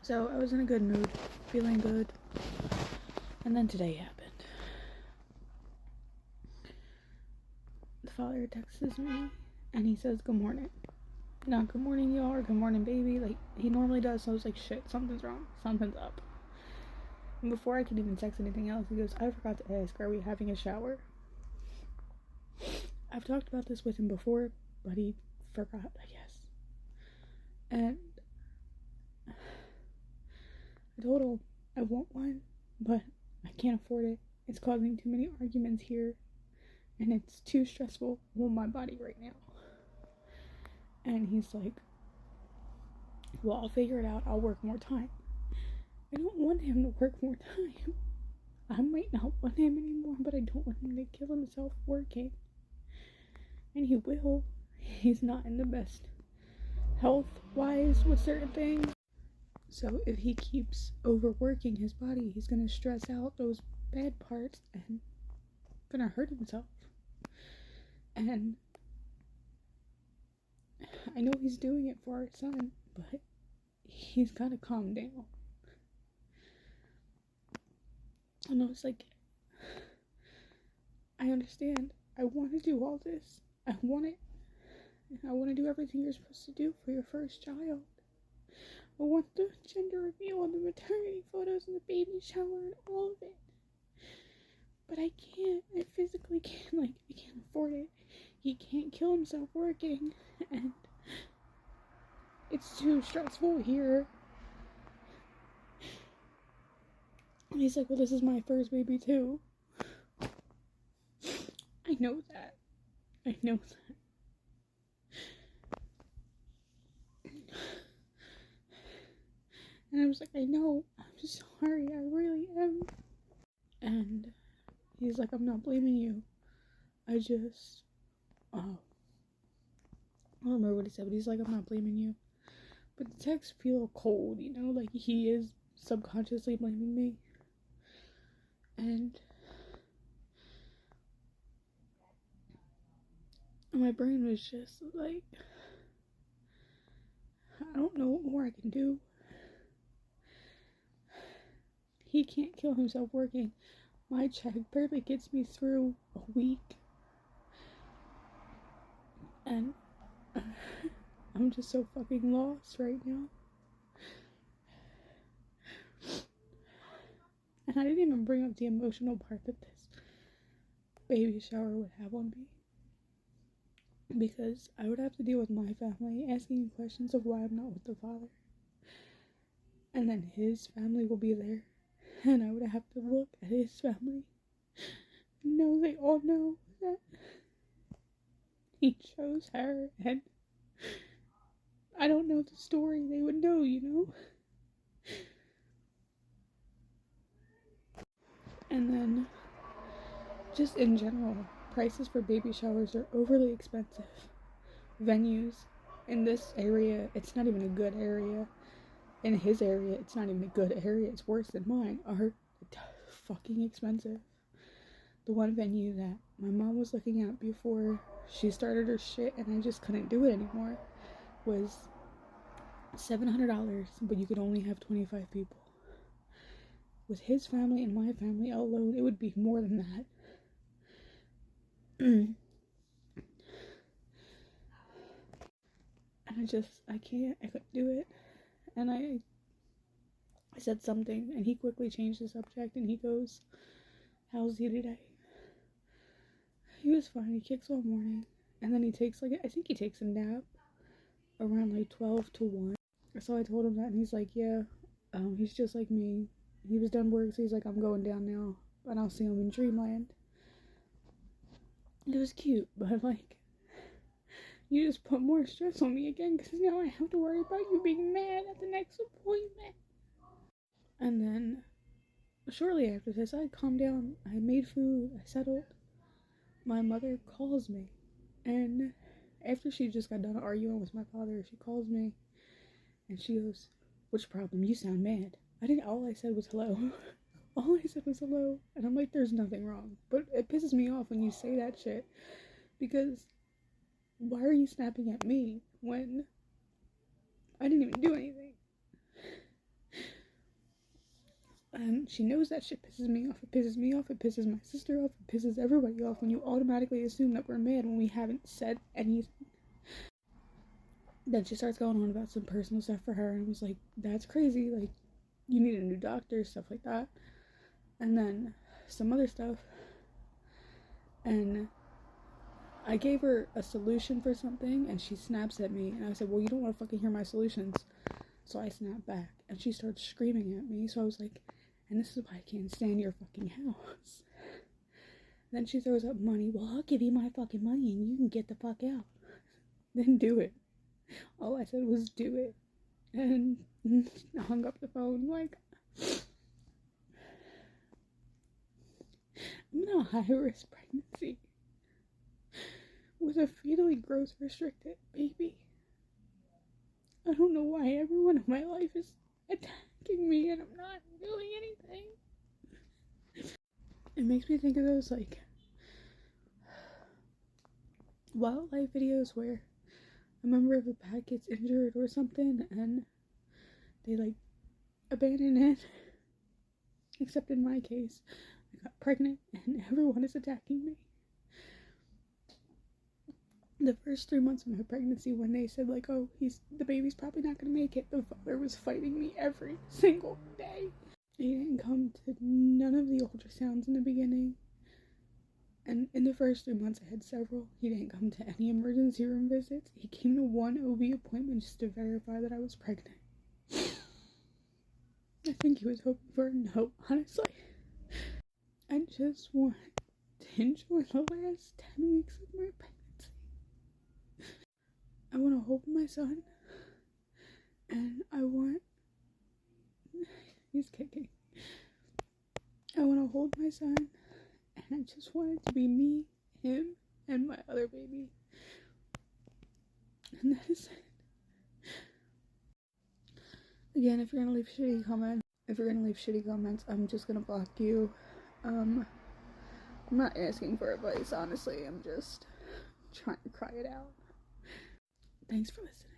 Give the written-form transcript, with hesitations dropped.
So I was in a good mood, feeling good, and then today happened. The father texts me, and he says, "Good morning." Not "Good morning, y'all," or "Good morning, baby," like he normally does. So I was like, "Shit, something's wrong. Something's up." And before I could even text anything else, he goes, "I forgot to ask, are we having a shower?" I've talked about this with him before, but he forgot, I guess. And I told him I want one, but I can't afford it. It's causing too many arguments here, and it's too stressful on my body right now. And he's like, "Well, I'll figure it out. I'll work more time." I don't want him to work more time. I might not want him anymore, but I don't want him to kill himself working. And he will. He's not in the best health-wise with certain things. So if he keeps overworking his body, he's gonna stress out those bad parts and gonna hurt himself. And I know he's doing it for our son, but he's gotta calm down. I know it's like, I understand. I want to do all this. I want it. I want to do everything you're supposed to do for your first child. I want the gender reveal and the maternity photos and the baby shower and all of it. But I can't. I physically can't. Like, I can't afford it. He can't kill himself working. And it's too stressful here. And he's like, "Well, this is my first baby too." I know that. I know that. And I was like, "I know. I'm sorry. I really am." And he's like, "I'm not blaming you. I just, I don't remember what he said, but he's like, I'm not blaming you." But the texts feel cold, you know, like he is subconsciously blaming me. And my brain was just like, I don't know what more I can do. He can't kill himself working. My check barely gets me through a week. And I'm just so fucking lost right now. And I didn't even bring up the emotional part that this baby shower would have on me. Because I would have to deal with my family asking questions of why I'm not with the father. And then his family will be there. And I would have to look at his family and know they all know that he chose her. And I don't know the story. They would know, you know? And then, just in general, prices for baby showers are overly expensive. Venues in this area, it's not even a good area. In his area, it's not even a good area. It's worse than mine. Are fucking expensive. The one venue that my mom was looking at before she started her shit and I just couldn't do it anymore was $700, but you could only have 25 people. With his family and my family alone, it would be more than that. And I couldn't do it. And I said something, and he quickly changed the subject, and he goes, "How's he today?" He was fine. He kicks all morning, and then he takes, I think he takes a nap around 12 to 1. So I told him that, and he's like, "Yeah, he's just like me. He was done work, so he's like, I'm going down now, and I'll see him in Dreamland." It was cute, but you just put more stress on me again, because now I have to worry about you being mad at the next appointment. And then, shortly after this, I calmed down, I made food, I settled. My mother calls me, and after she just got done arguing with my father, she calls me, and she goes, "What's your problem? You sound mad." All I said was hello. All I said was hello, and I'm like, there's nothing wrong. But it pisses me off when you say that shit, because why are you snapping at me when I didn't even do anything? And she knows that shit pisses me off. It pisses me off. It pisses my sister off. It pisses everybody off when you automatically assume that we're mad when we haven't said anything. Then she starts going on about some personal stuff for her, and I was like, that's crazy. Like, you need a new doctor, stuff like that. And then some other stuff. And I gave her a solution for something, and she snaps at me. And I said, well, you don't want to fucking hear my solutions. So I snapped back, and she started screaming at me. So I was like, and this is why I can't stand your fucking house. Then she throws up money. Well, I'll give you my fucking money, and you can get the fuck out. Then do it. All I said was do it. And I hung up the phone like, I'm in a high-risk pregnancy with a fetally growth restricted baby. I don't know why everyone in my life is attacking me and I'm not doing anything. It makes me think of those, like, wildlife videos where a member of the pack gets injured or something and they, like, abandon it. Except in my case, I got pregnant and everyone is attacking me. The first 3 months of my pregnancy, when they said, like, oh, the baby's probably not gonna make it, the father was fighting me every single day. He didn't come to none of the ultrasounds in the beginning. And in the first 3 months, I had several. He didn't come to any emergency room visits. He came to one OB appointment just to verify that I was pregnant. I think he was hoping for a no, honestly. I just want to enjoy the last 10 weeks of my pregnancy. I want to hold my son, and he's kicking. I want to hold my son, and I just want it to be me, him, and my other baby. And that is it. Again, if you're gonna leave shitty comments, I'm just gonna block you. I'm not asking for advice, honestly. I'm just trying to cry it out. Thanks for listening.